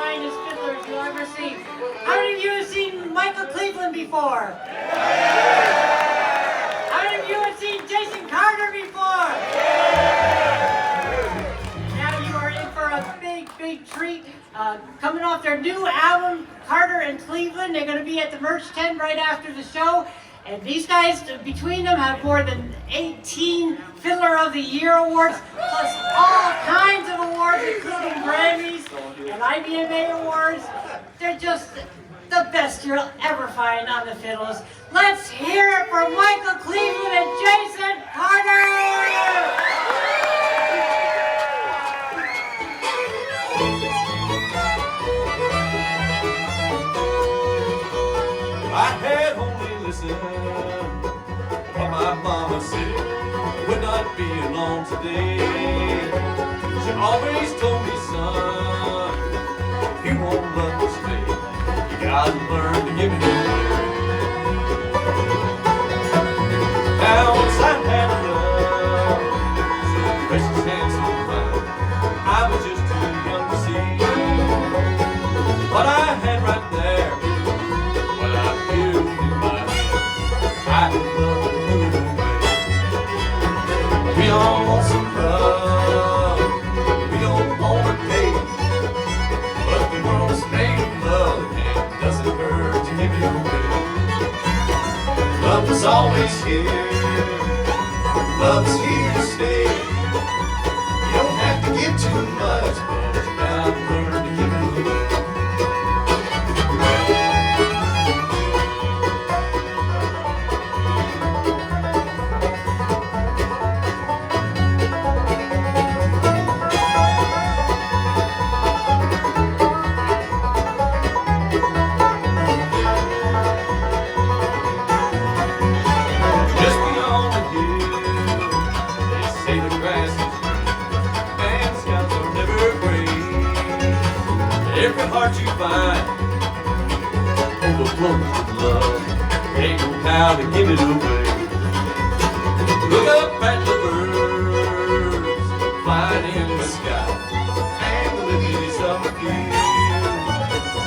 finest fiddlers you'll ever see. How many of you have seen Michael Cleveland before? How many of you have seen Jason Carter before? Now you are in for a big treat. Coming off their new album, Carter and Cleveland. They're going to be at the merch tent right after the show. And these guys, between them, have more than 18 Fiddler of the Year awards, plus all kinds of awards, including Grammys and IBMA awards. They're just the best you'll ever find on the fiddles. Let's hear it for Michael Cleveland and Jason Carter! I had only listened what my mama said would not be alone today. She always told me, son, if you won't love to stay, you gotta learn to give it away. Now once I had love, so precious and so fine, I was just too young to see what I had right there. We all want some love, we don't want to pay, but the world's made of love and it doesn't hurt to give it away. Love is always here, love is here to stay. You don't have to give too much, but you gotta learn to give it away. Every heart you find overflows with love. Ain't no how to give it away. Look up at the birds flying in the sky and the lilies of the field.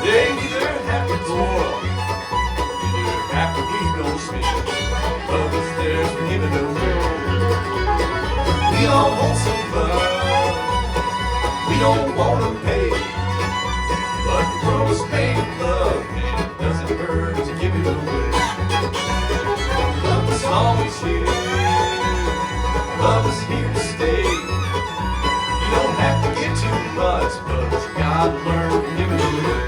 They either have to toil, either have to weep no spin. Love is theirs to give it away. We all want some love, we don't want to pay. But the world's made of love and it doesn't hurt to give it away. Love is always here, love is here to stay. You don't have to get too much, but you gotta learn to give it away.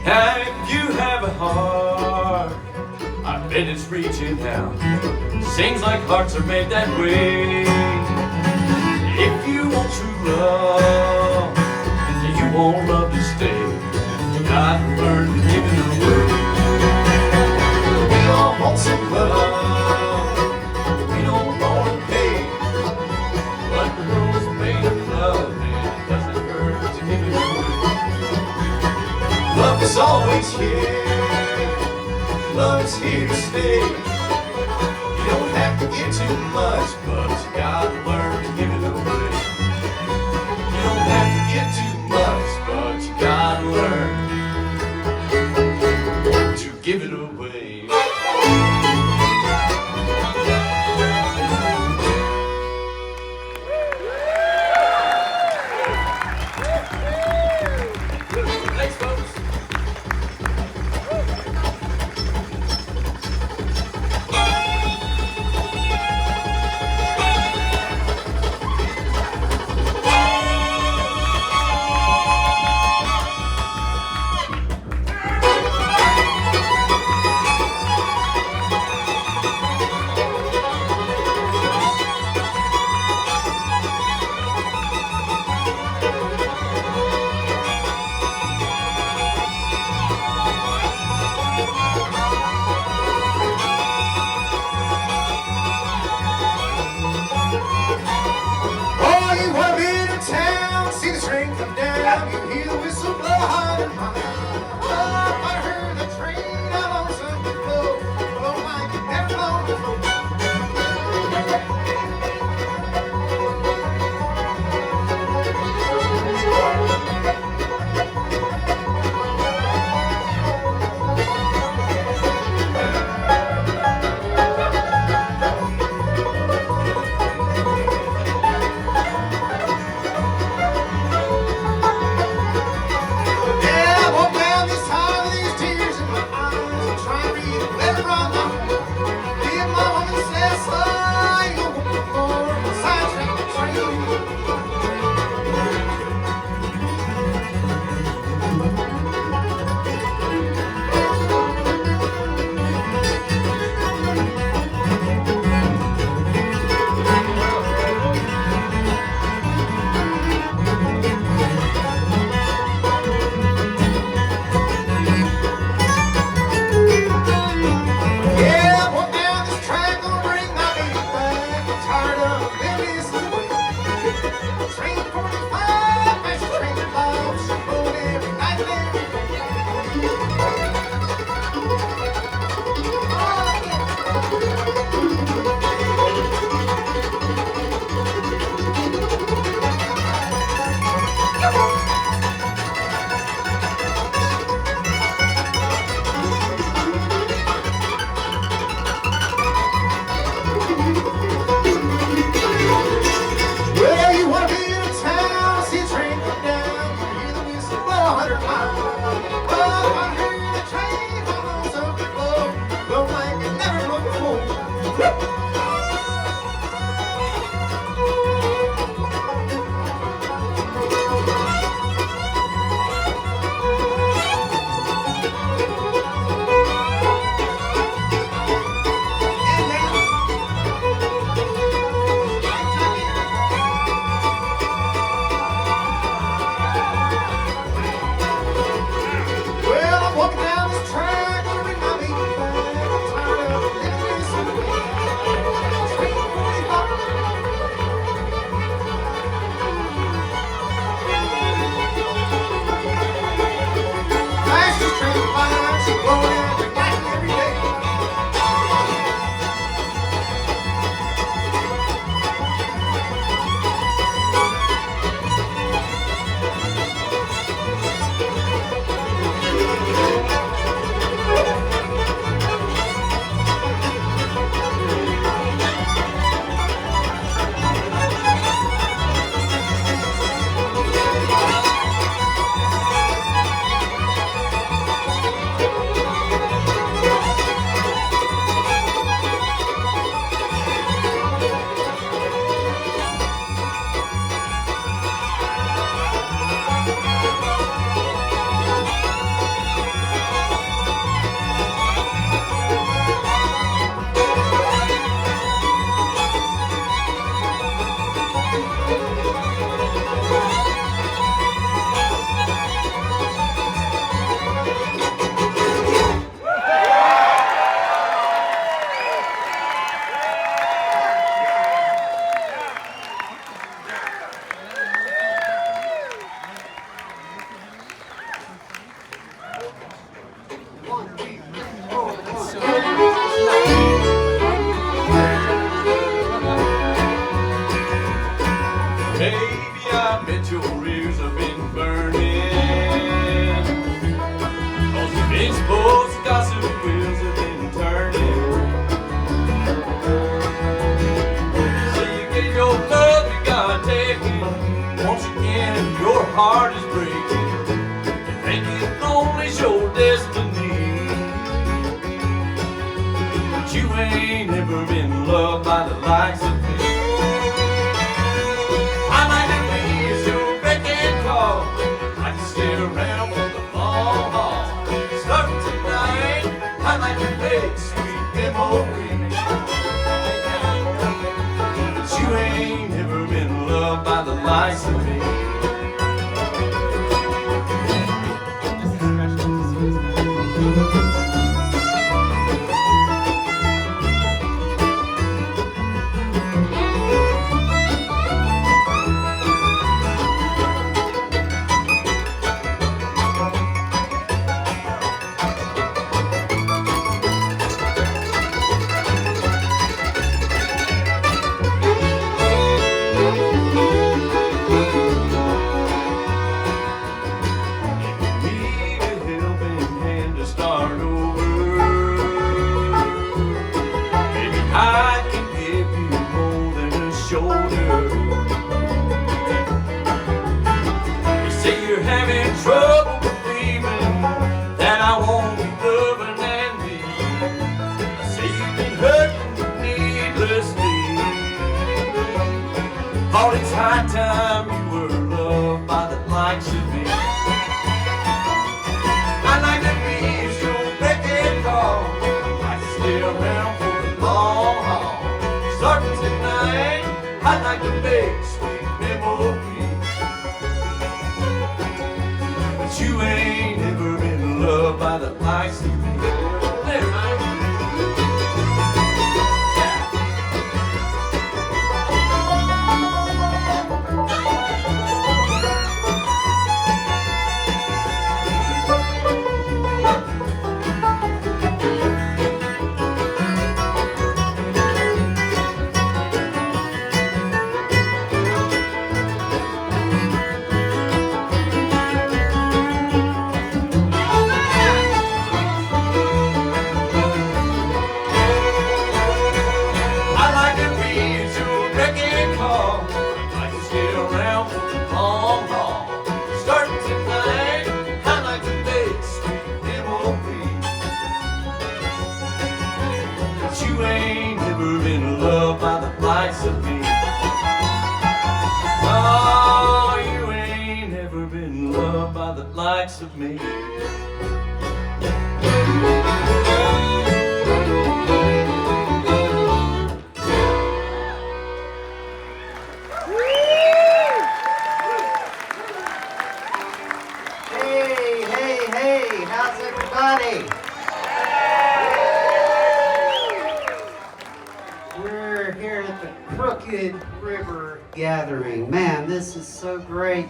Now if you have a heart, I bet it's reaching out. Sings like hearts are made that way. If you want true love, and you want love to stay, you gotta learn to give it away. We all want some love, we don't want to pay, but the world's made of love and it doesn't hurt to give it away. Love is always here, love is here to stay. You don't have to get too much, but you gotta learn to give it away. You don't have to get too much, but you gotta You hear the whistle blow hard and high. Oh, I heard the train out on Sunday blow like it never blown before. Heart is breaking. You think it only your destiny, but you ain't never been loved by the likes of me. I like to please your beck and call. I can stay around for the long haul. Start tonight, I like to make sweet memories, but you ain't never been loved by the likes of me. I'd like to be your beck and call. I'd like to stay around for the long haul. Starting tonight, I'd like to make sweet memories. But you ain't never been loved by the likes of me. There, Mike. You ain't never been loved by the likes of me. Oh, you ain't never been loved by the likes of me. Hey, hey, hey, how's everybody? We're here at the Crooked River Gathering. Man, this is so great.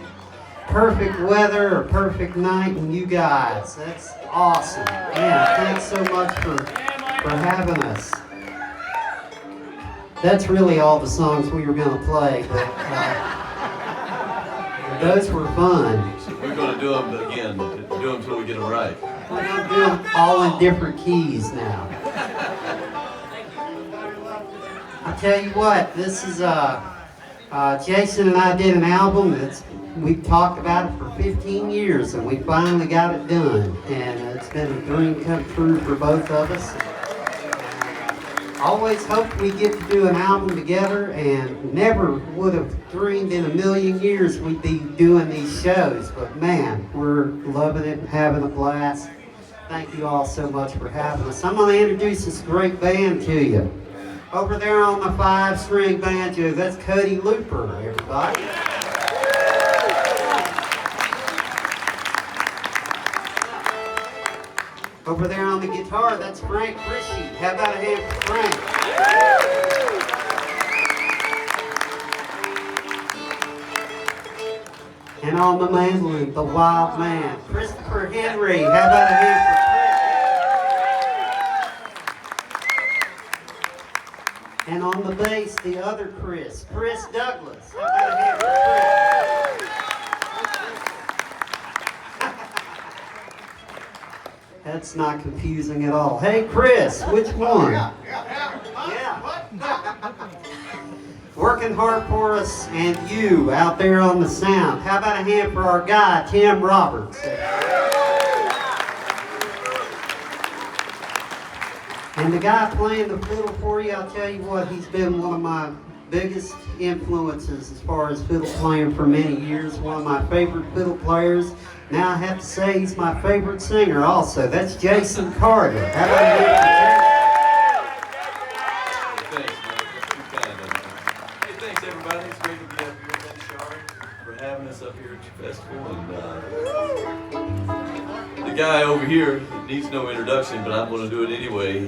Perfect weather, a perfect night, and you guys, that's awesome. Man, thanks so much for having us. That's really all the songs we were going to play, but those were fun. We're going to do them again, do them until we get them right. We're going to do them all in different keys now. I tell you what, this is Jason and I did an album that's we've talked about it for 15 years, and we finally got it done, and it's been a dream come true for both of us. Always hoped we'd get to do an album together, and never would have dreamed in a million years we'd be doing these shows, but man, we're loving it and having a blast. Thank you all so much for having us. I'm going to introduce this great band to you. Over there on the 5-string banjo, that's Cody Looper, everybody. Over there on the guitar, that's Frank Rishy. How about a hand for Frank? And on the mandolin, the wild man, Christopher Henry. How about a hand for Chris? And on the bass, the other Chris Douglas. How about a hand for Chris? That's not confusing at all. Hey, Chris, which one? Yeah. Working hard for us and you out there on the sound. How about a hand for our guy, Tim Roberts? And the guy playing the fiddle for you, I'll tell you what, he's been one of my biggest influences as far as fiddle playing for many years. One of my favorite fiddle players. Now I have to say he's my favorite singer also. That's Jason Carter. How about you? Thanks, man. Too kind of you. Hey, thanks, everybody. It's great to be up here. Thanks, Shari, for having us up here at your festival. And the guy over here needs no introduction, but I'm going to do it anyway.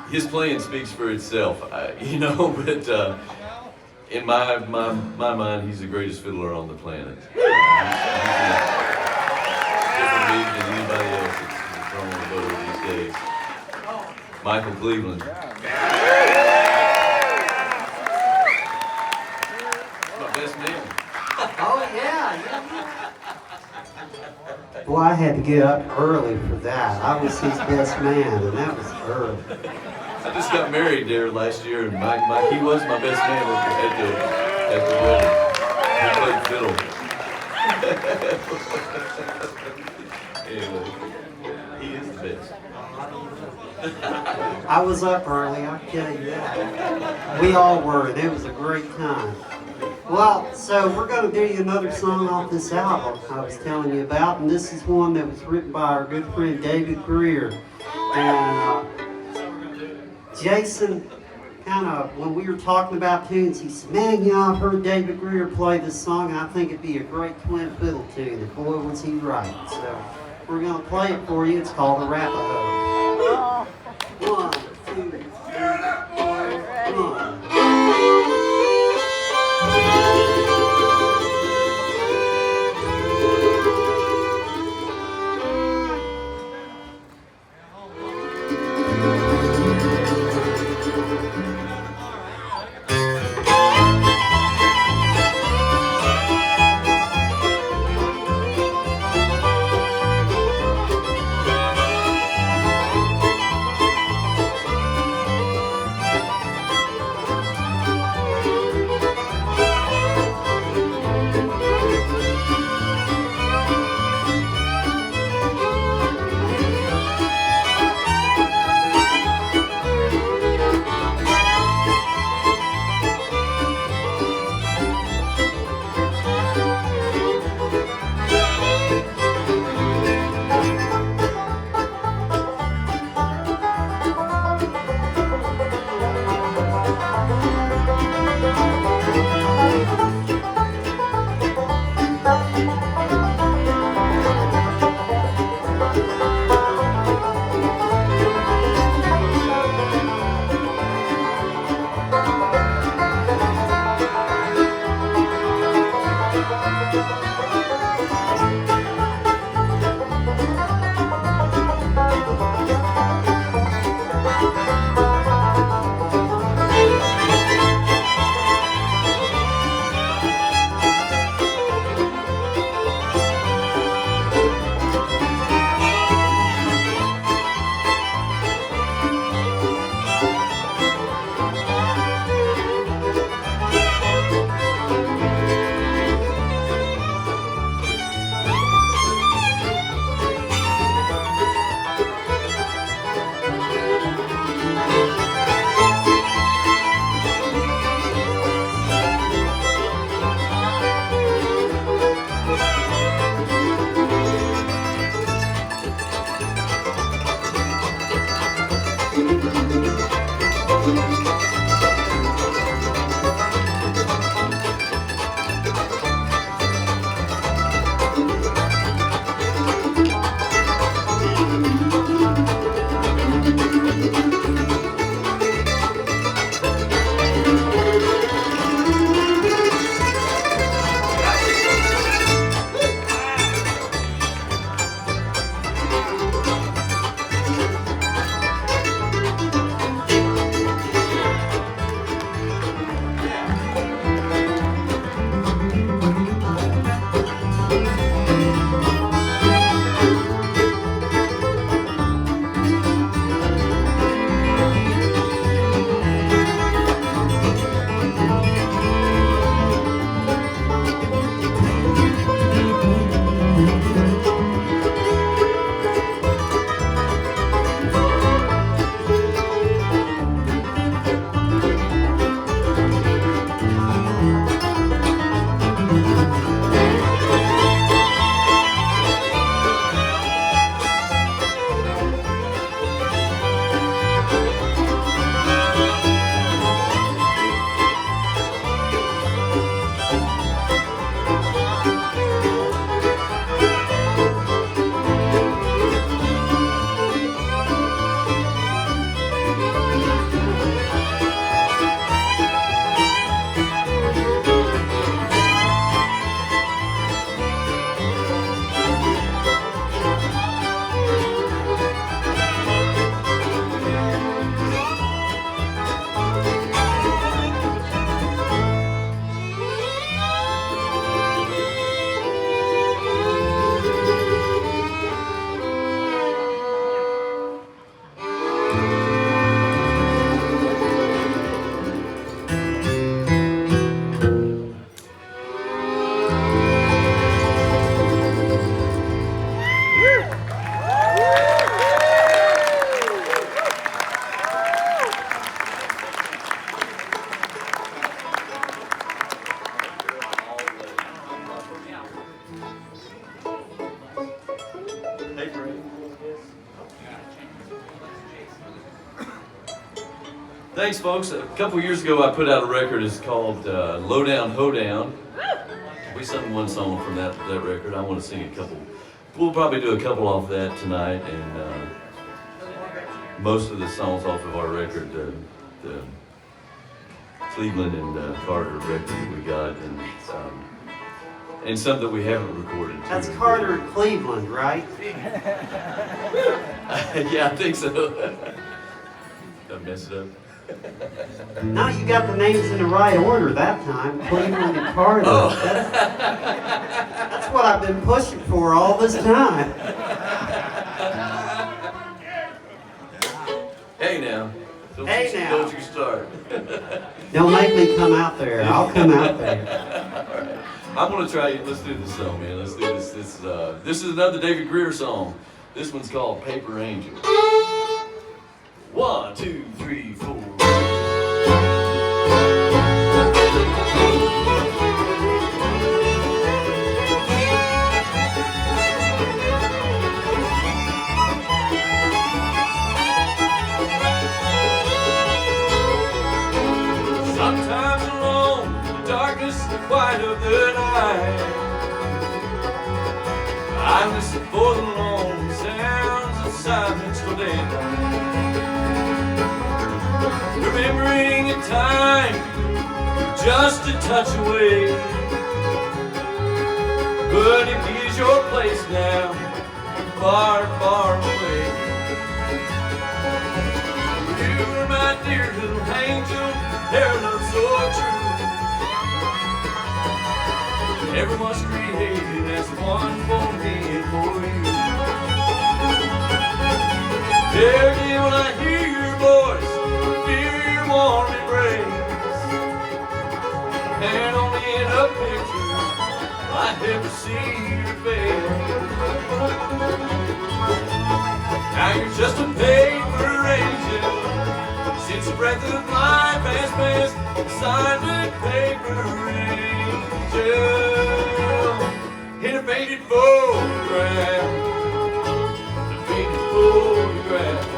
His playing speaks for itself, but in my mind, he's the greatest fiddler on the planet. Different me than anybody else that's thrown on the boat these days. Michael Cleveland. My best man. Oh, yeah. Well, I had to get up early for that. I was his best man, and that was early. I just got married there last year, and Mike, he was my best man at the wedding. He played fiddle. Anyway, he is the best. I was up early, I'll tell you that. We all were, and it was a great time. Well, so we're going to do you another song off this album I was telling you about, and this is one that was written by our good friend David Greer. And Jason, kind of, when we were talking about tunes, he said, man, you know, I've heard David Greer play this song, and I think it'd be a great twin fiddle tune, and boy, was he right. So we're going to play it for you. It's called Arapaho. 1, 2, 3, 4, 1. Thanks, folks. A couple years ago, I put out a record. It's called Low Down, Ho Down. We sung one song from that record. I want to sing a couple. We'll probably do a couple off that tonight, and most of the songs off of our record, the Cleveland and Carter record that we got, and some that we haven't recorded too. That's Carter and Cleveland, right? Yeah, I think so. Did I mess it up? No, you got the names in the right order that time. Cleveland and Carter. Oh. That's what I've been pushing for all this time. Hey now. Don't you start. Don't make me come out there. I'll come out there. All right. I'm gonna try. Let's do this song, man. Let's do this. This is another David Greer song. This one's called Paper Angel. 1, 2, 3, 4. Sometimes alone, the darkness and the quiet of the night, I listen for the lonely sounds of silence till daylight. Remembering a time just a touch away, but it is your place now, far, far away. You were my dear little angel, their love so true. Everyone's created as one for me and for you. Every day when I hear your voice, feel your warm embrace, and only in a picture I never see your face. Now you're just a paper angel, since the breath of life has passed, silent paper angel in a faded photograph, a faded photograph.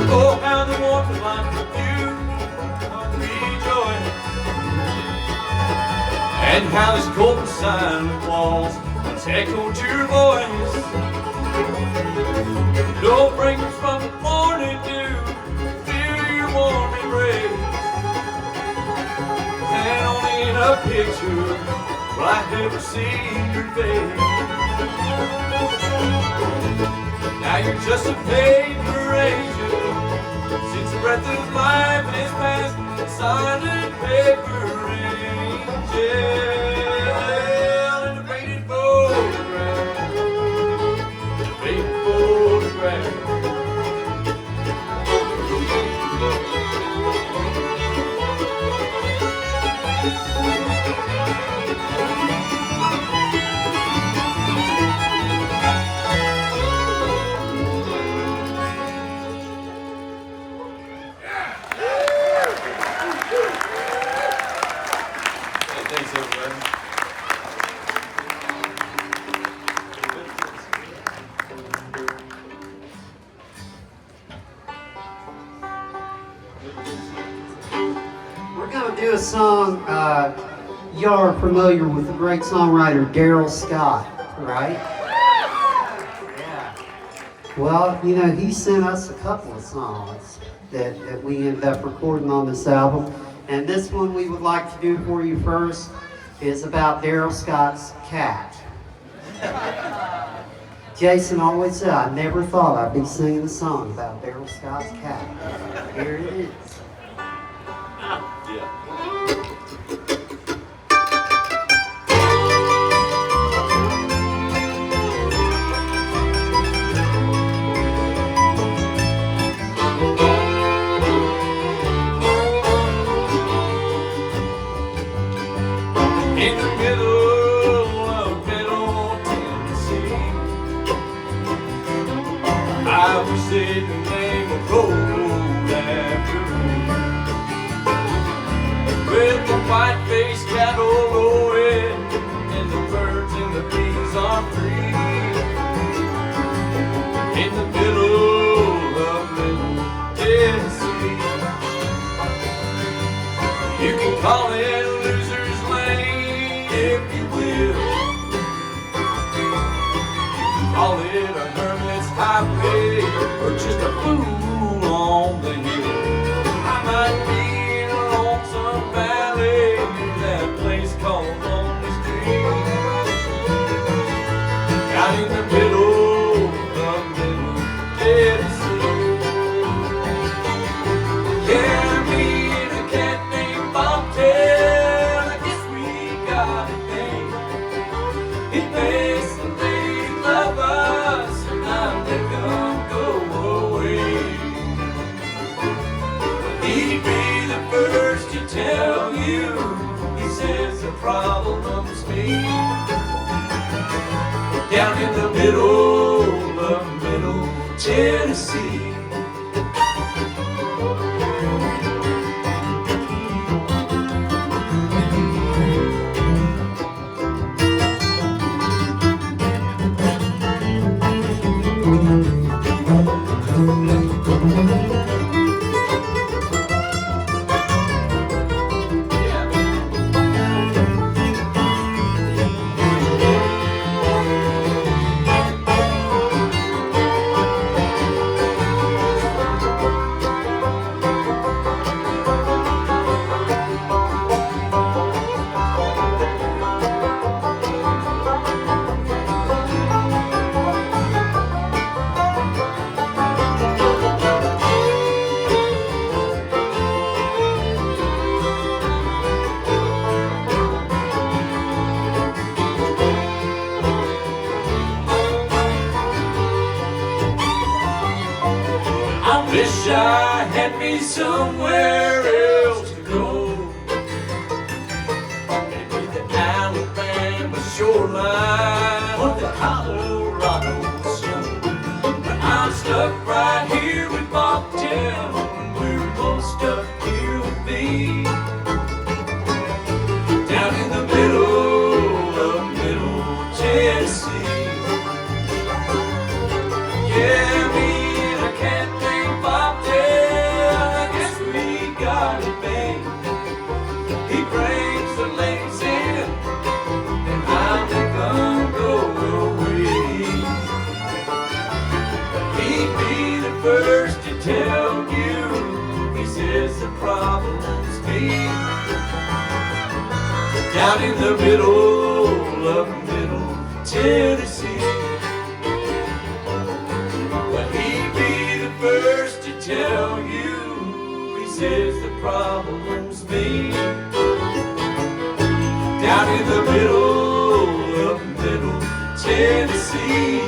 Oh, how the warmth of life with you rejoice, and how this cold and silent walls once echoed your voice. No breakers from the morning dew, feel your warm embrace, and only in a picture will I ever see your face. Now you're just a paper angel, since the breath of life has passed, a silent paper angel in a faded photograph, a faded photograph. Thanks, everybody. We're going to do a song, y'all are familiar with the great songwriter Daryl Scott, right? Yeah. Well, you know, he sent us a couple of songs that we ended up recording on this album. And this one we would like to do for you first is about Daryl Scott's cat. Jason always said, I never thought I'd be singing a song about Daryl Scott's cat. Here it is. Yeah. in the middle of Middle Tennessee. I wish they'd name a road after me, with the white-faced cattle lowing and the birds and the bees are free. In the middle of Middle Tennessee, you can call it Loser's Lane if you will. You can call it a hermit's highway or just a fool on the hill. I might be in a lonesome valley, that place called Lonely Street, out in the middle of Middle Tennessee. Yeah, me and a cat named Bobtail, I guess we got a thing. It makes the ladies love us and not let them go away. He'd be the first to tell you, he says the problem's me. Down in the middle of Middle Tennessee. I wish I had me somewhere else to go. Maybe the Alabama shoreline or the Colorado sun. But I'm stuck right here with Bobtail, and we're both stuck here with me. Down in the middle of Middle Tennessee. Yeah, me and a cat named Bobtail, I guess we got it made. He brings the ladies in, and I'll make them go away. He'd be the first to tell you, he says the problem's me. Down in the middle of Middle Tennessee. Well, he'd be the first to tell you, he says the problem's me. Down in the middle of Middle Tennessee.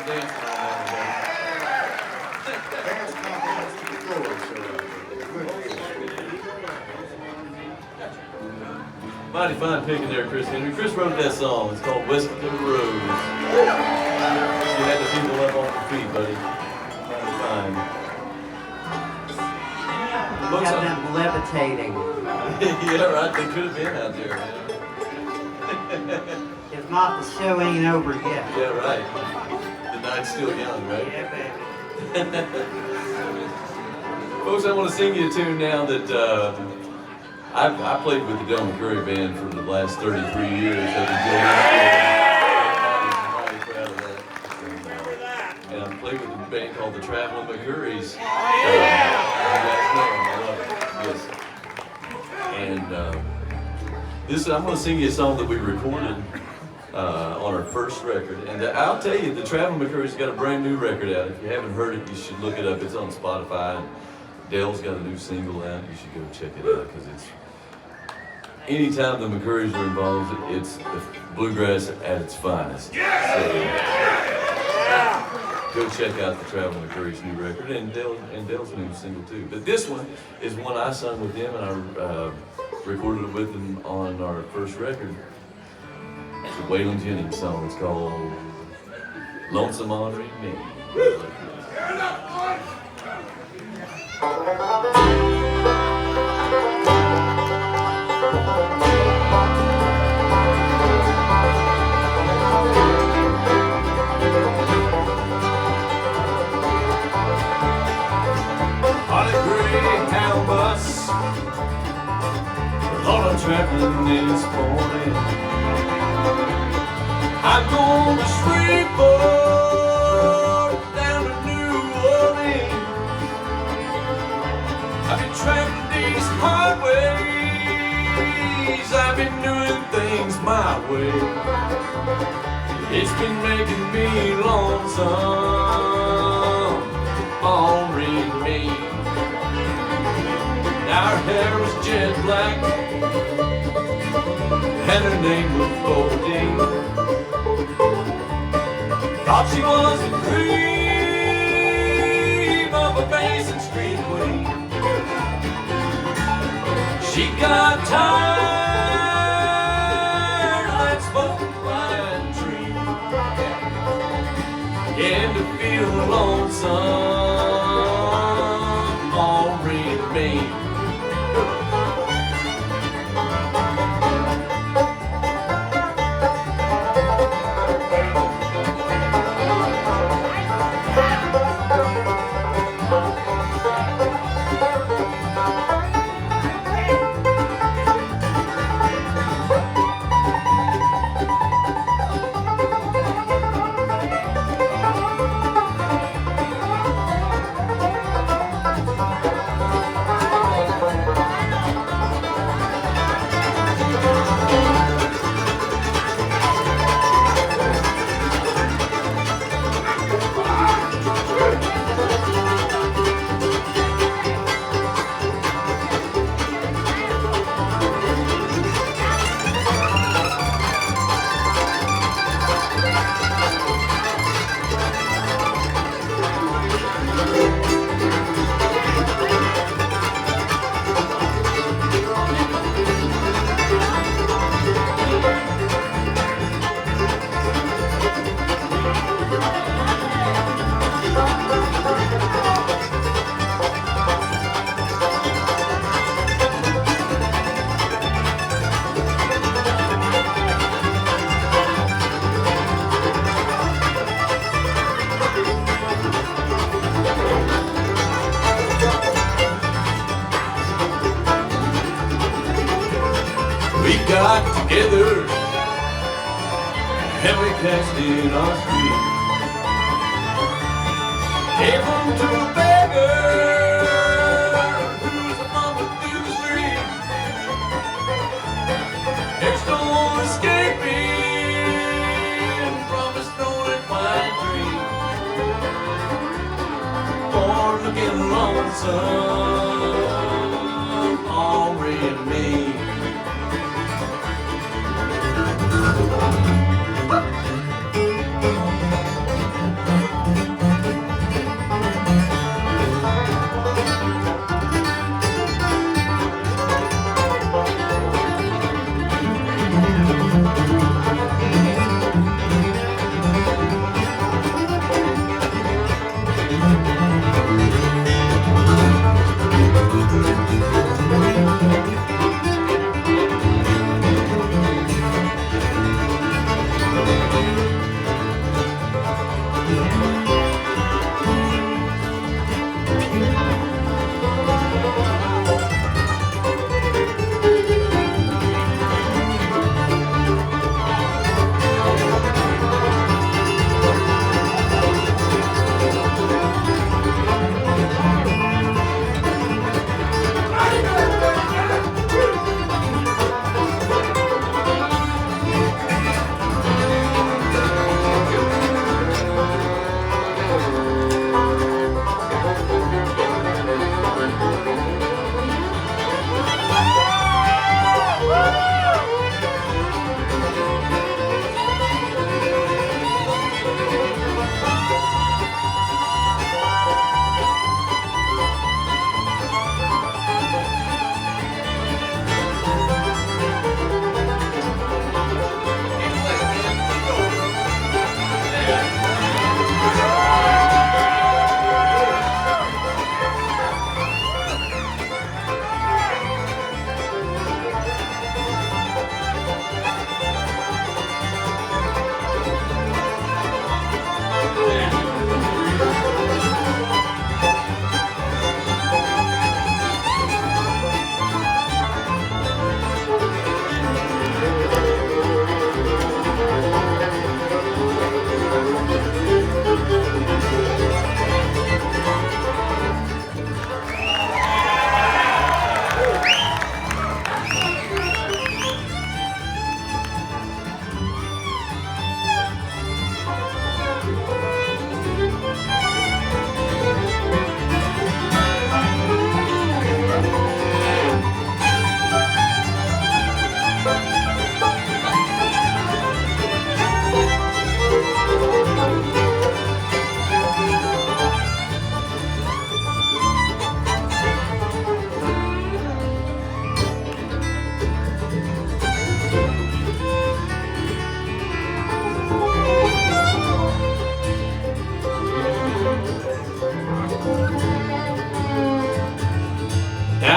dancing on that Dance compliments to the floor, sir. one. Mighty fine picking there, Chris Henry. Chris wrote that song. It's called West of the Rose. You had the people up on their feet, buddy. Mighty fine. Looks Have like, them levitating. yeah, right. They could have been out there, man. If not, the show ain't over yet. Yeah, right. The night's still young, right? Yeah, baby. Folks, I want to sing you a tune now that I played with the Del McCurry Band for the last 33 years. I've been doing mighty proud of that. And I played with a band called the Traveling McCurries. You guys know them. I love it. Yes. And I'm going to sing you a song that we recorded on our first record. And I'll tell you, the Traveling McCurry's got a brand new record out. If you haven't heard it, you should look it up. It's on Spotify. And Dale's got a new single out. You should go check it out because it's anytime the McCurrys are involved, it's the bluegrass at its finest. So, go check out the Traveling McCurry's new record and Dale's new single too. But this one is one I sung with them and I recorded it with them on our first record. It's a Waylon Jennings song. It's called Lonesome Henri, Maine. Traveling this morning, I'm going to Shreveport down to New Orleans. I've been traveling these highways, I've been doing things my way. It's been making me lonesome, Henri, Maine. Our hair was jet black and her name was Goldie. Thought she was the cream of a Basin Street queen. She got tired of that spoken pine tree, began to feel lonesome, Henri, Maine. Got together and we cast in our street. Gave them to a beggar who was a mama through the street. There's no escaping from this snowy pine tree. For looking lonesome, Henri and me.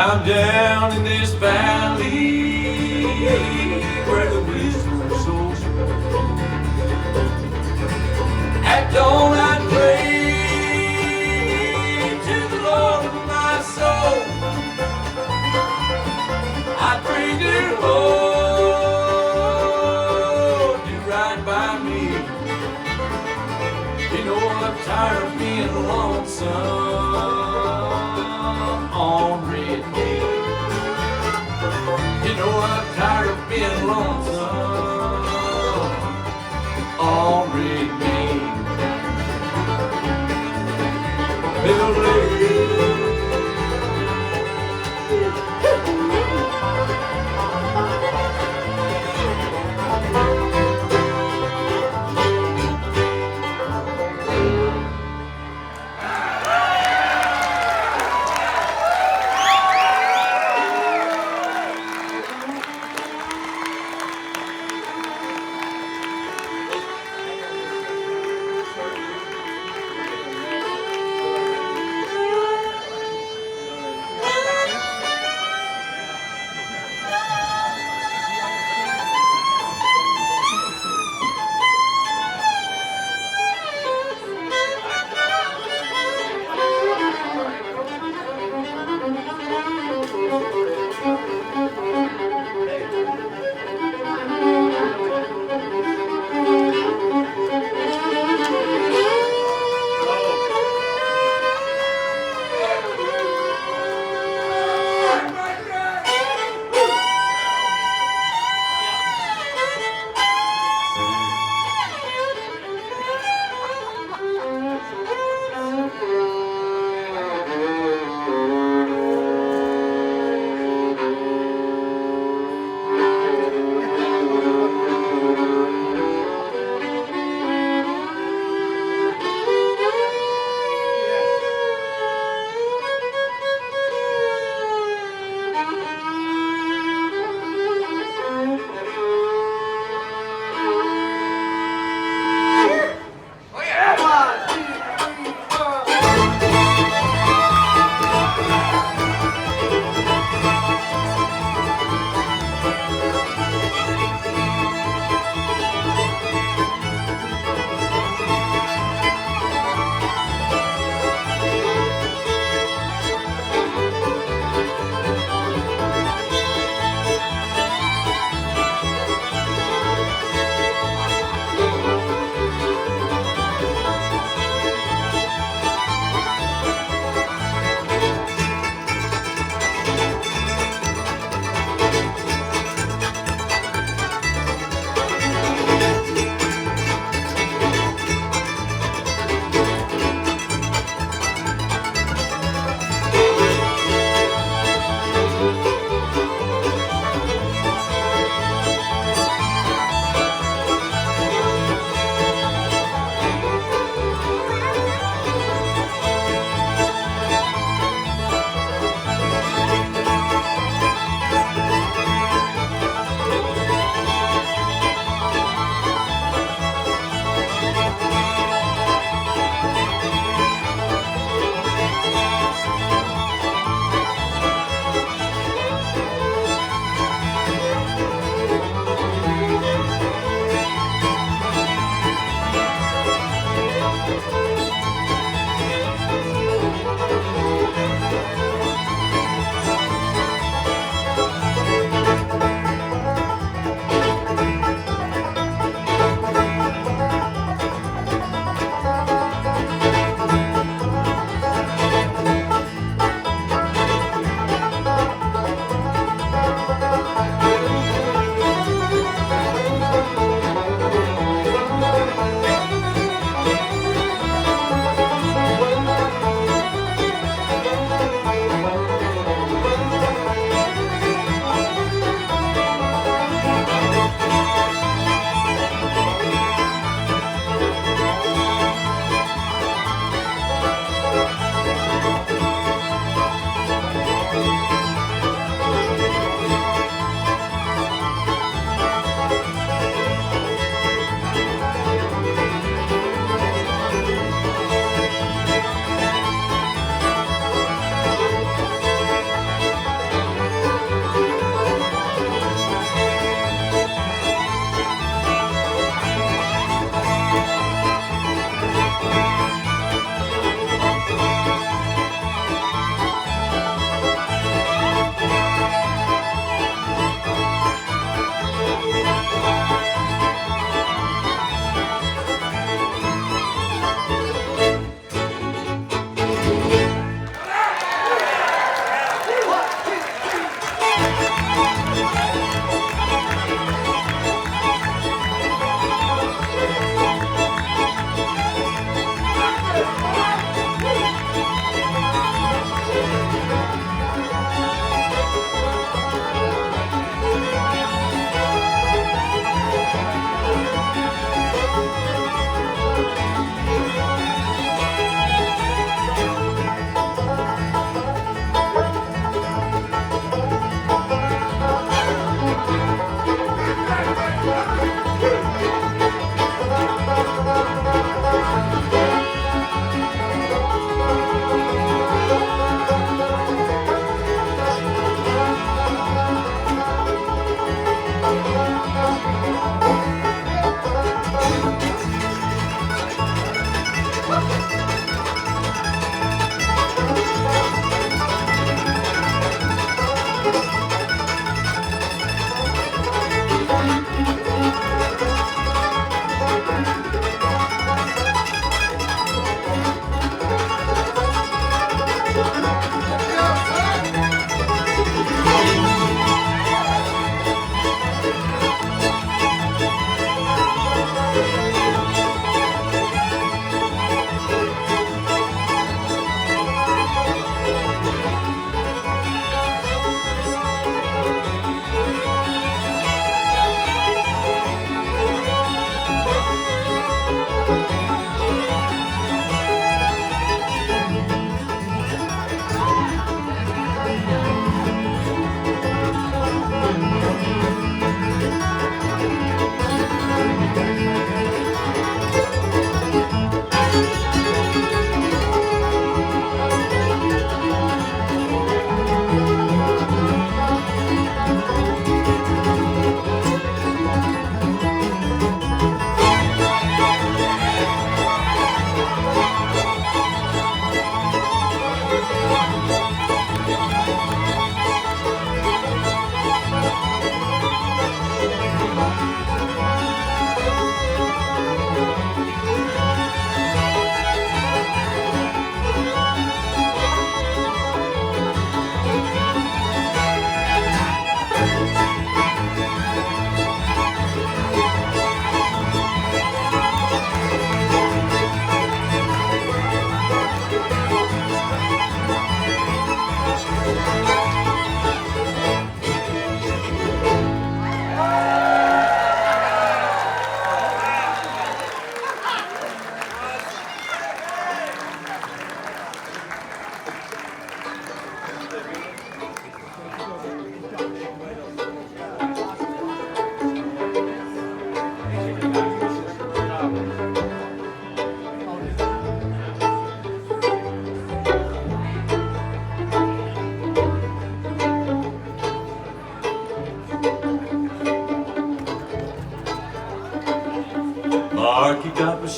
I'm down in this valley where the wisdom soars. At dawn I pray to the Lord of my soul. I pray, dear Lord, do right by me. You know I'm tired of being lonesome on Red Dead. You know I'm tired of being lonesome on Red Dead.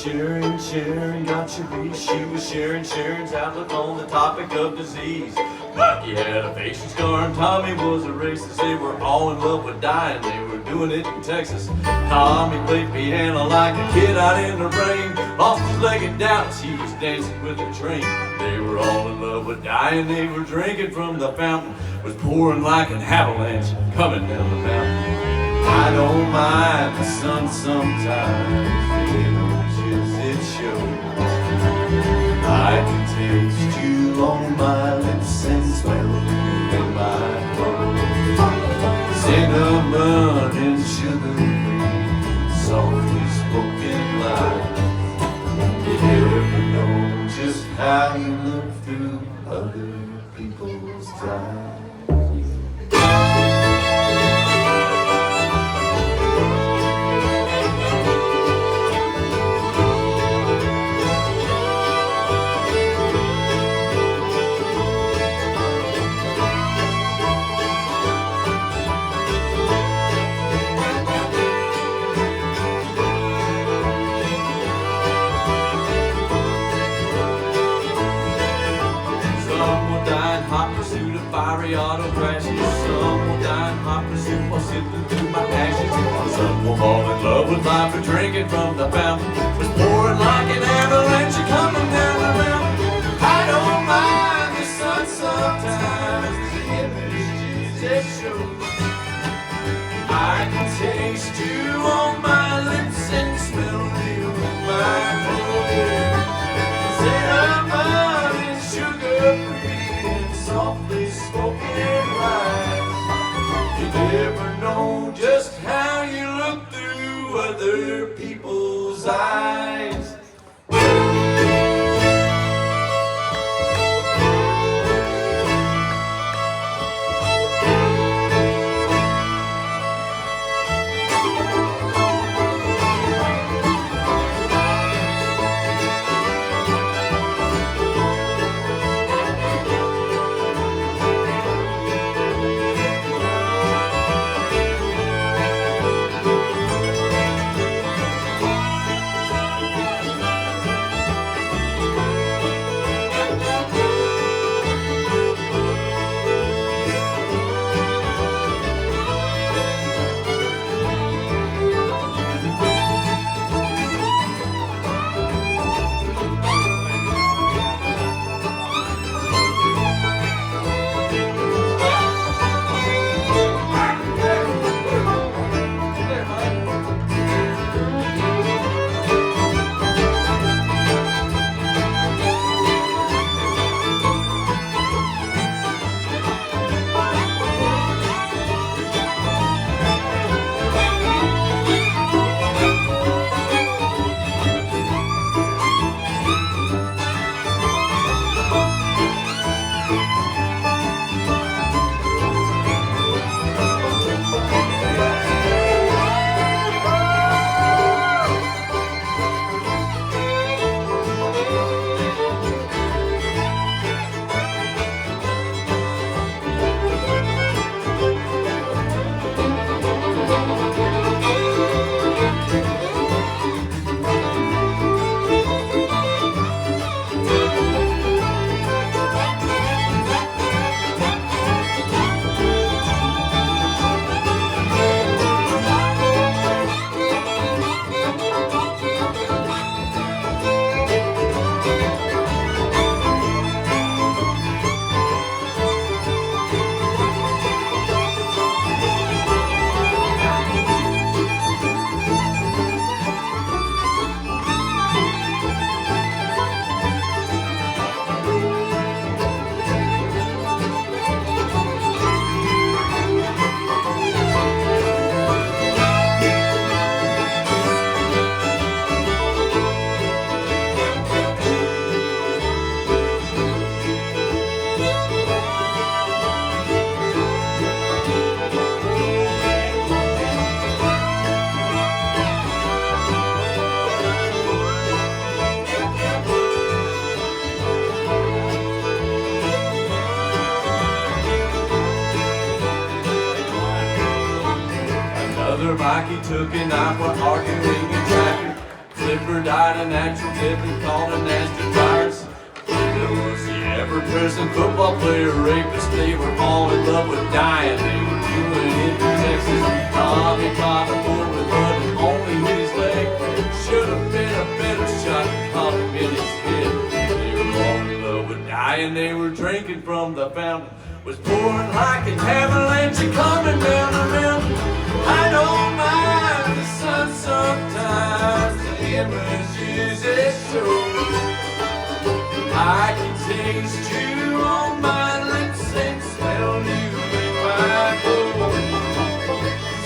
Sharon got your beat. She was Sharon's outlook on the topic of disease. Mikey had a facial scar and Tommy was a racist. They were all in love with dying. They were doing it in Texas. Tommy played piano like a kid out in the rain. Off his leg in Dallas, he was dancing with a train. They were all in love with dying. They were drinking from the fountain. It was pouring like an avalanche coming down the mountain. I don't mind the sun sometimes, it shows. I can taste you on my lips and smell you in my clothes. Cinnamon and sugar, softly spoken lies. You never know just how you look through other people's eyes. Fiery auto crashes. Some will die in hot pursuit while sifting through my ashes. Some will fall in love with life for drinking from the fountain. Was pouring like an avalanche coming down the mountain. I don't mind the sun sometimes. The images it shows. I can taste you on my lips and smell you in my clothes. Cinnamon and sugar-free and softly spoken lies. You never know just how you look through other people's eyes. Mikey took and I were arguing in traffic. liver died a natural death and called a nasty virus. There was the ever-present football player rapist. They were all in love with dying. They were doing it in Texas. Tommy caught a bullet with blood and only hit his leg. Should have been a better shot. Caught him in his head. They were all in love with dying. They were drinking from the fountain. Was pouring like an avalanche coming down the mountain. I don't mind the sun sometimes. The images it shows. I can taste you on my lips and smell you in my clothes.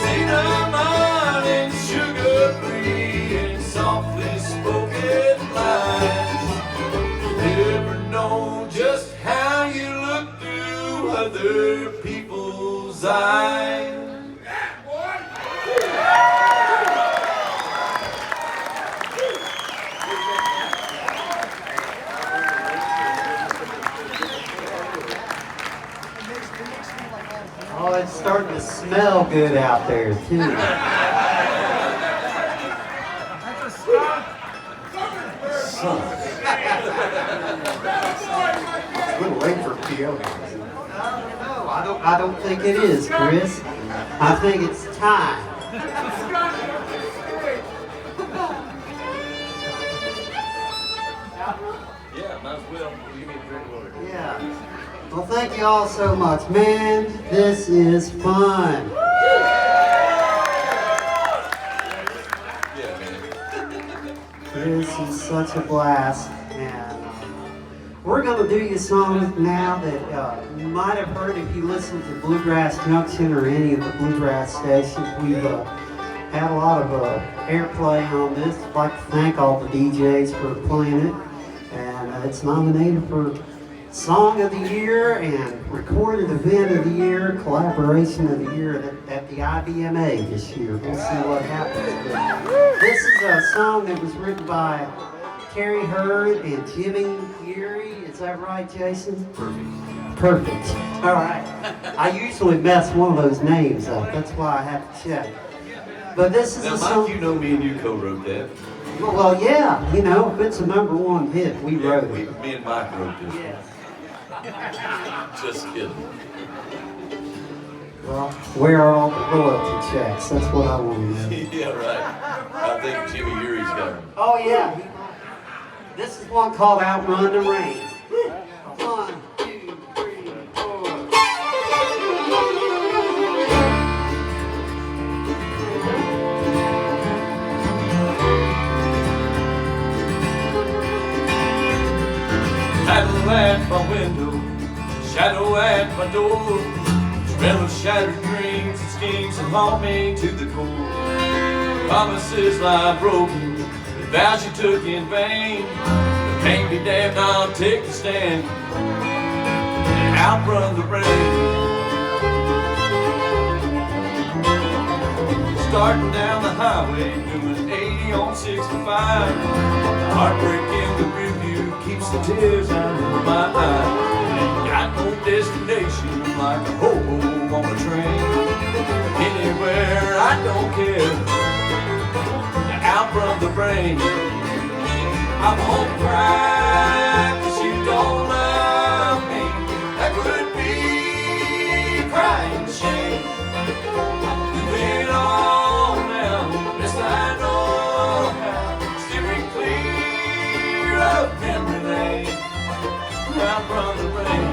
Cinnamon and sugar-free and softly spoken lines. You never know just how you look through other people's eyes. Oh, it's starting to smell good out there, too. Son. It's a little late for PO. No, I don't think it is, Chris. I think it's time. Yeah, might as well. Give me a drink of water. Yeah. Well, thank you all so much. Man, this is fun. Yeah, man. This is such a blast. And we're going to do you a song now that you might have heard if you listen to Bluegrass Junction or any of the Bluegrass stations. We've had a lot of airplay on this. I'd like to thank all the DJs for playing it. And it's nominated for Song of the Year and Recorded Event of the Year, Collaboration of the Year at the IBMA this year. We'll see what happens. But this is a song that was written by Terry Hurd and Jimmy Geary. Is that right, Jason? Perfect. All right. I usually mess one of those names up. That's why I have to check. But this is Now, a Mike, song. you know me and you co-wrote that. Well, yeah. You know, if it's a #1 hit, we Yeah, wrote it. me and Mike wrote this. Yes. Just kidding. Well, where are all the royalty checks? That's what I want to know. Yeah, right. I think Jimmy Urie's got him. Oh, yeah. This is one called Outrun the Rain. 1, 2, 3, 4. Shadow at my window, shadow at my door. Smell of shattered dreams and schemes that haunt me to the core. Promises lie broken, the vows you took in vain. But can't be damned, I'll take the stand and outrun the rain. Starting down the highway, doing 80 on 65. Heartbreak in the rearview keeps the tears out of my eyes. Ain't got no destination, I'm like a hobo on a train. Anywhere, I don't care, to outrun the rain. I won't cry 'cause you don't love me. That would be crying shame. Moving on now, best I know how. Steering clear of memory lane. Outrun the rain.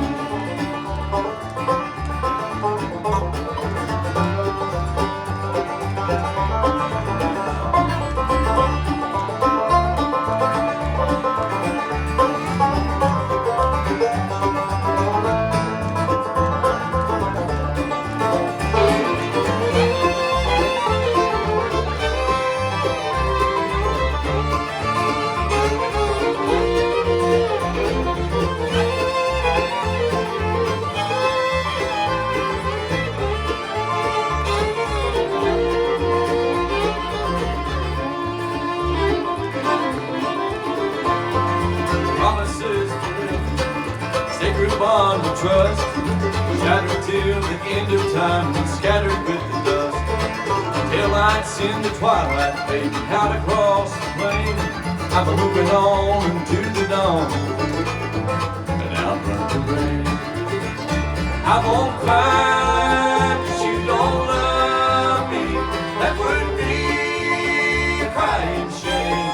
Bond of trust, shattered till the end of time and scattered with the dust. Taillights in the twilight, baby, out across the plain. I'm moving on into the dawn and outrun the rain. I won't cry 'cause you don't love me. That would be a crying shame.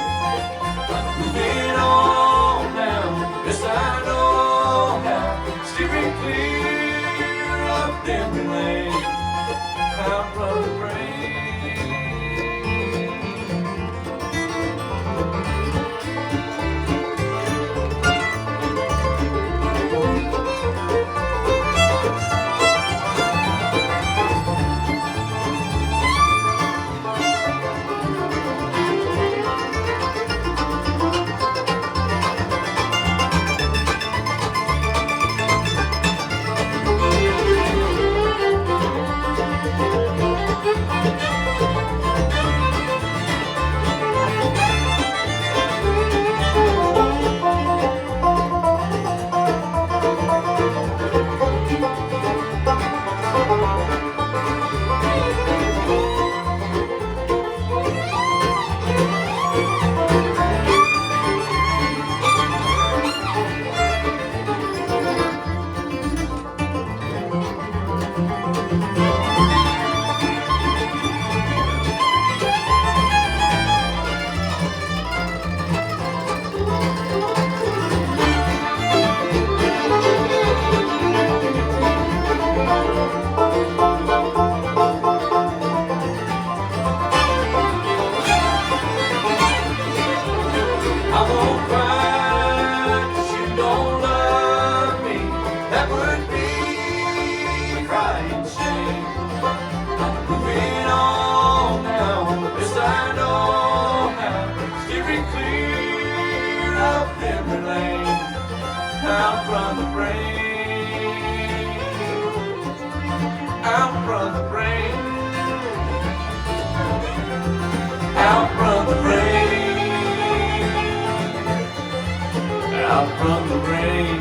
I'm moving on now, yes I know how. Steering clear of memory lane, out from the rain. Out from the rain, out from the rain, out from the rain, out from the rain.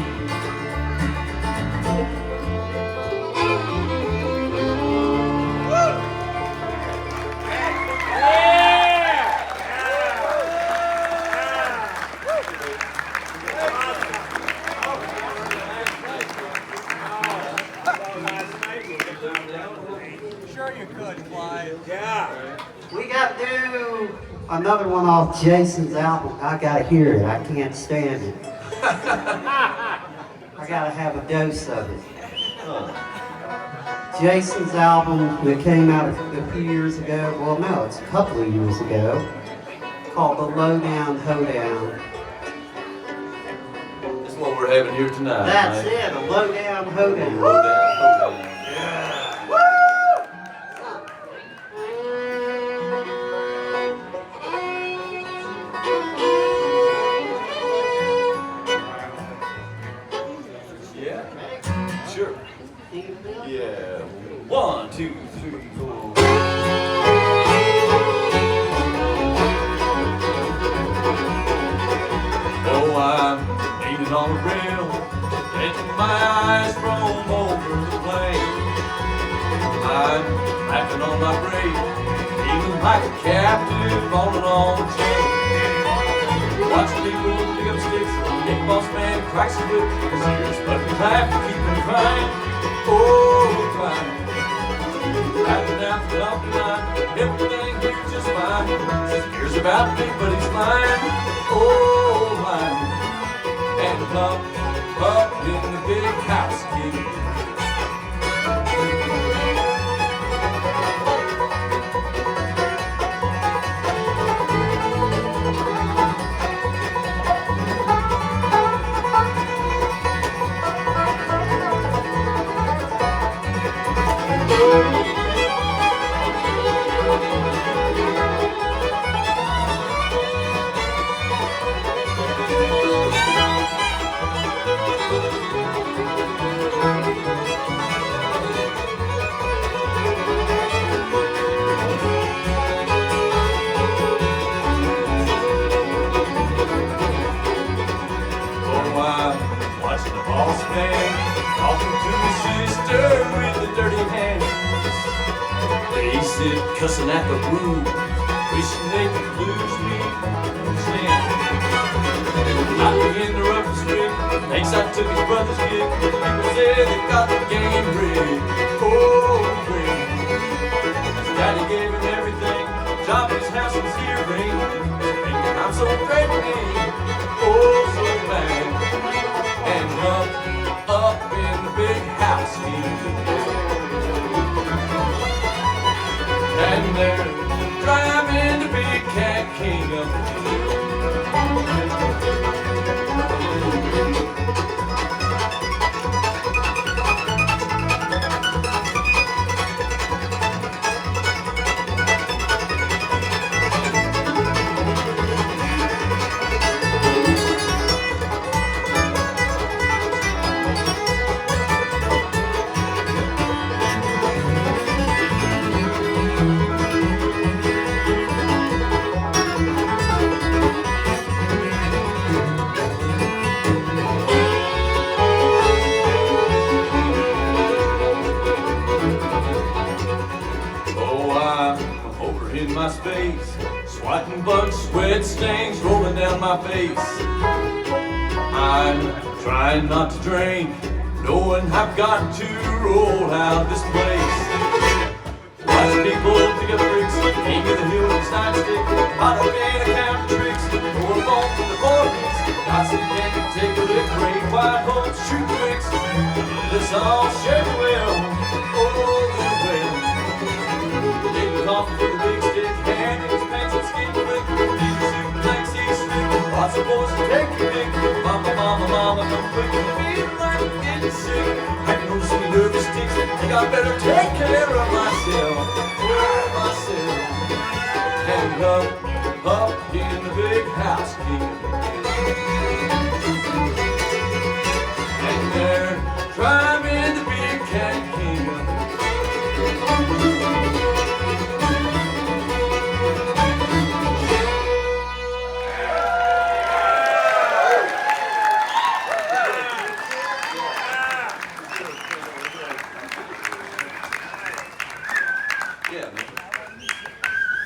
We got to do another one off Jason's album. I gotta hear it. I can't stand it. I gotta have a dose of it. Jason's album that came out a few years ago. Well, no, it's a couple of years ago. Called The Lowdown Hoedown. That's what we're having here tonight. That's man. it. A Lowdown Hoedown. Lowdown, hoedown. Sure. Yeah. 1, 2, 3, 4. Oh, I'm leaning on a rail, letting my eyes roam over the plain. I'm laughing on my brake, feeling like a captive on an old chain. Watching people pick up sticks, big boss man cracks a whip, his ears but we laugh to keep him crying. Oh, crying. Riding down the bumpy line, everything here just fine. Says he cares about me, but he's lying. Oh, lying. And up in the big house, kid. Talking to his sister with the dirty hands. They sit cussing at the moon, wishing they could lose me. Knocked me in the roughest grip, thinks I took his brother's gift. People say they got the game rigged. Oh, great. His daddy gave him everything, job, his house, and his earring. And I'm so grateful, oh, so bad. And up in the big house here. And they're driving the big cat king up the hill. In my space, swatting bugs, sweat stains rolling down my face. I'm trying not to drink, knowing I've got to roll out this place. Watch people pick up bricks, king of the hill with his nightstick, bottle can of count tricks, pour a ball to the boys. Got some candy, take a lick, great wide holes, shoot quicks. Let's all share the well, oh the well. Getting coffee with a big stick, hand in his pants and skin flick. He's a suit like he's slick. Lots of boys to take your pick. Mama, mama, mama, don't quick. Feel like I'm getting sick. I can notice me nervous sticks. Think I better take care of myself. Oh, myself. And up in the big house here. And they're driving the big cat king.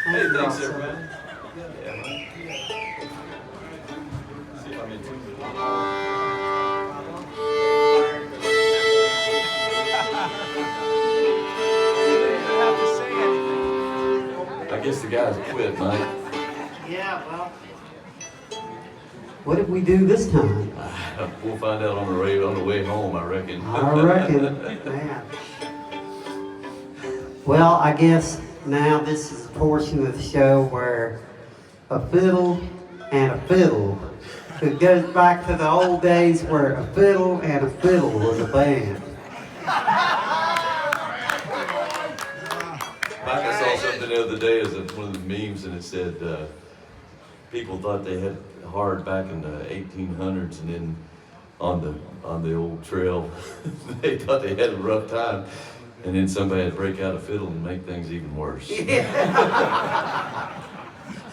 Hey, thanks everybody. Yeah, man. See if I'm into it. I guess the guys quit, Mike. Yeah, well. What did we do this time? We'll find out on the way home, I reckon. I reckon, man. Well, I guess now this is a portion of the show where a fiddle and a fiddle. It goes back to the old days where a fiddle and a fiddle was a band. Mike, I saw something the other day as one of the memes, and it said people thought they had hard back in the 1800s, and then on the old trail, they thought they had a rough time, and then somebody had to break out a fiddle and make things even worse. Yeah.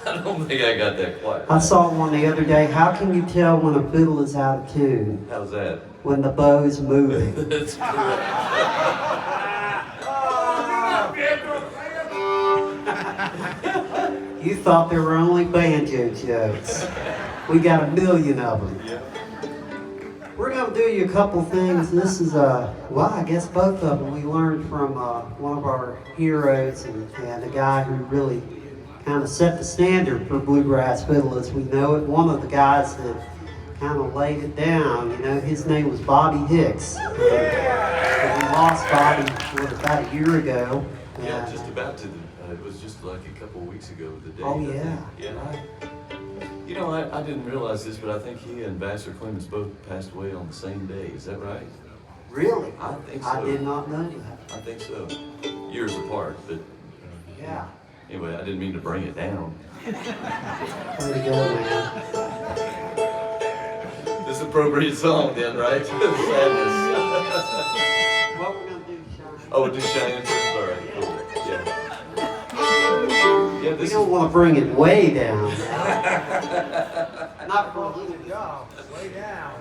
I don't think I got that quite right. I saw one the other day. How can you tell when a fiddle is out of tune? How's that? When the bow's moving. That's correct. You thought there were only banjo jokes. We got a million of them. Yeah. We're going to do you a couple things. This is, well, I guess both of them we learned from one of our heroes and a guy who really kind of set the standard for bluegrass fiddle as we know it. One of the guys that kind of laid it down, you know, his name was Bobby Hicks. And we lost Bobby about a year ago. Yeah, just about to. It was just like a couple of weeks ago the day. Oh, yeah. Yeah. You know, I didn't realize this, but I think he and Vassar Clemens both passed away on the same day. Is that right? Really? I think so. I did not know that. I think so. Years apart, but Yeah. anyway, I didn't mean to bring it down. Way to go, man. This is an appropriate song then, right? Sadness. What we're going to do, Sean? Oh, we'll do Cheyenne first? All right, cool. Yeah. Yeah, We this don't is... want to bring it way down. Not for a little Job, way down.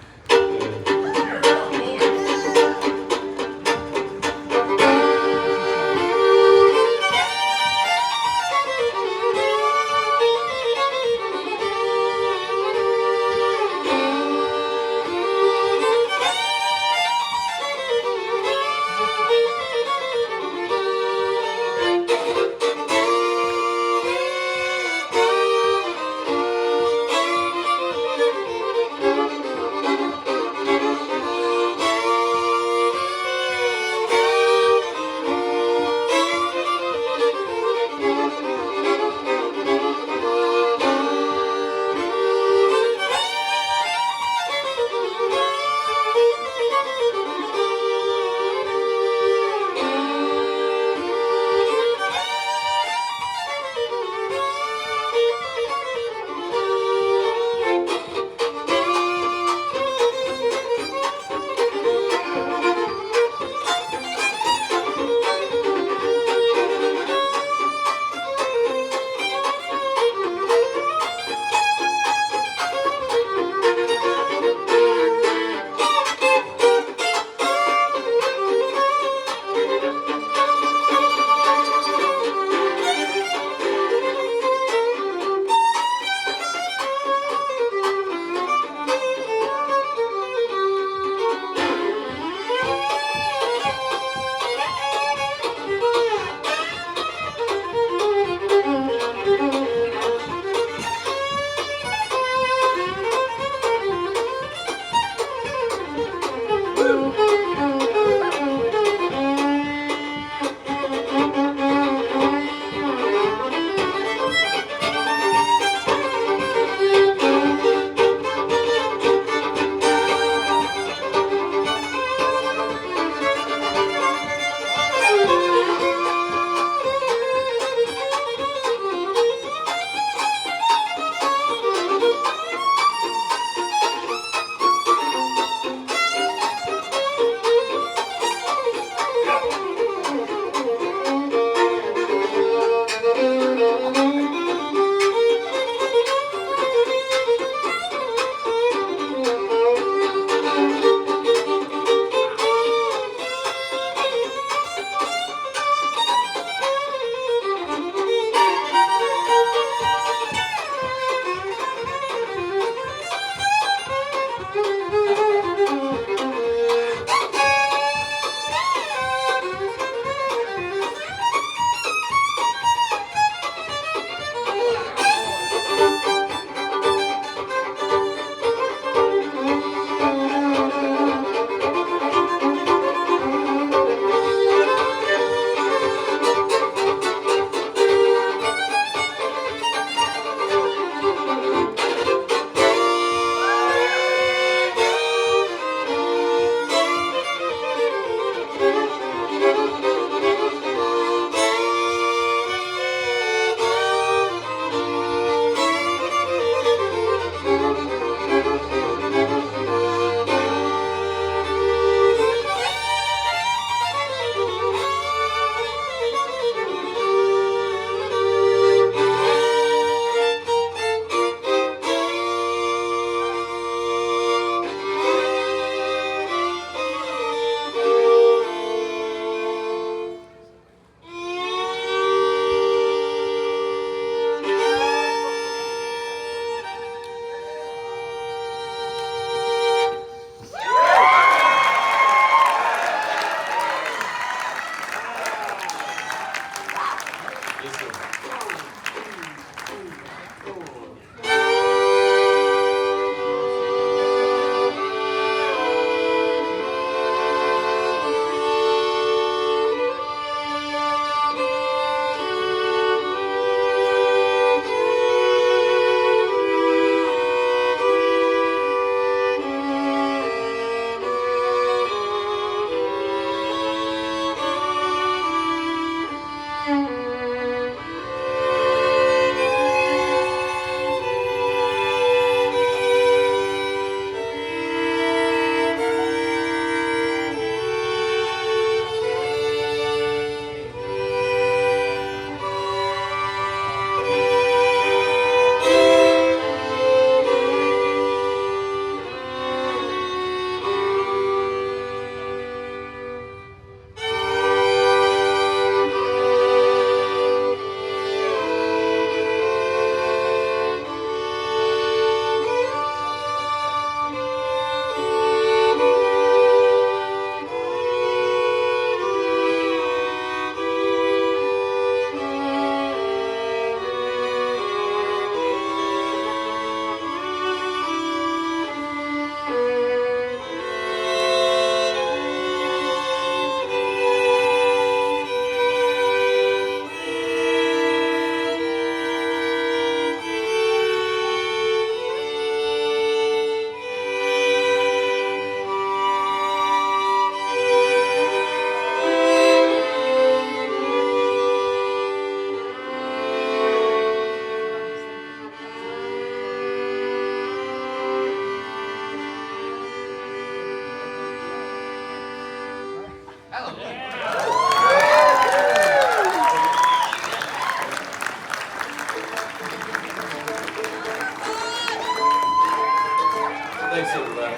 Thanks, everybody.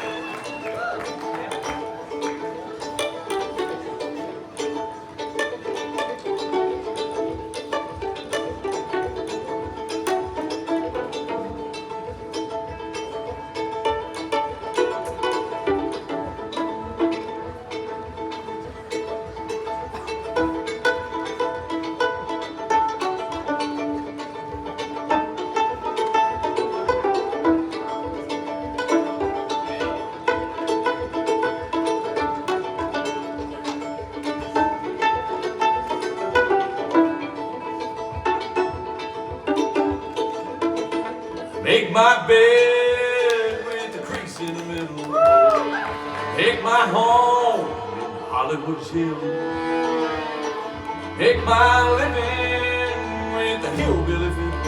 Make my bed with a crease in the middle. Make my home in Hollywood's hill. Make my living with a hillbilly fiddle.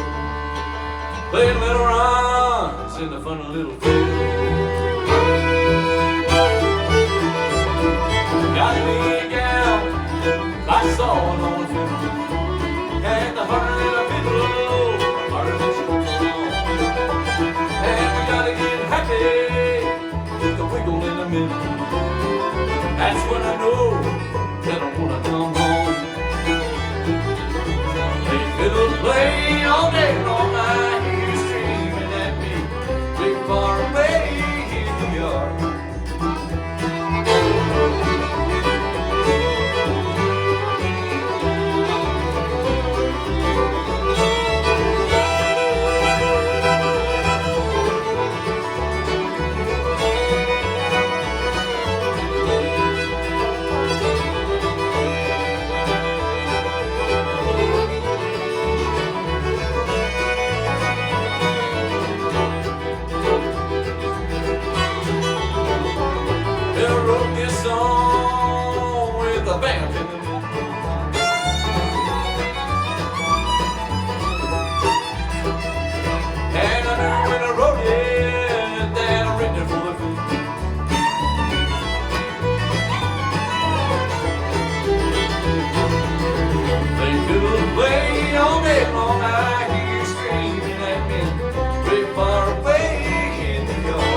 Playing little runs in the funny little field. Got me a gal I saw on the fiddle. Had the heart of a fiddle, harder than she was on. And we gotta get happy with the wiggle in the middle. That's when I know that I wanna come home. Play fiddle, play all day long. I hear you screaming at me, big far away in the yard. Song with a band in the middle. And I knew when I wrote it that I written it for the fiddle. They fiddle play all day long. I hear you screaming at me, way far away in the yard.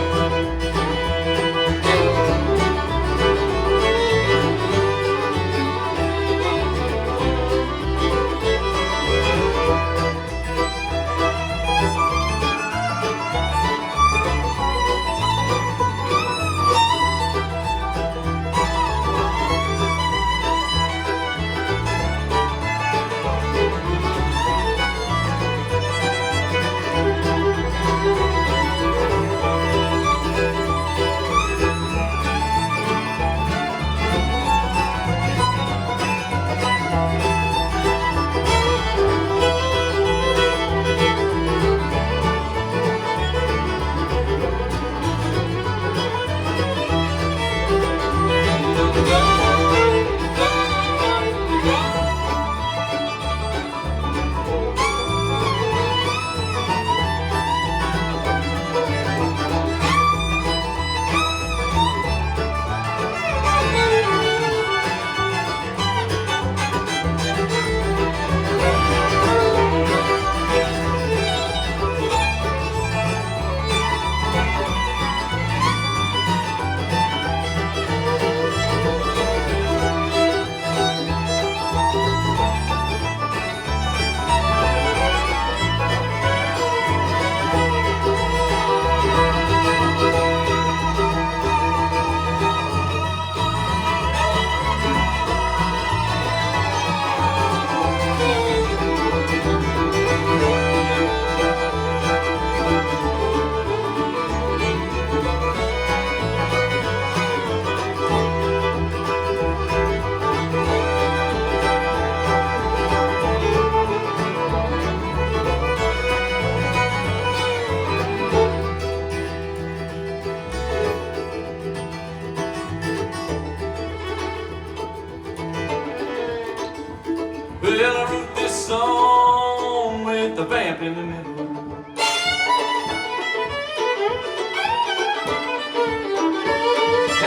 Well, I wrote this song with the vamp in the middle.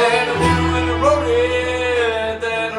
And I knew when I wrote it that I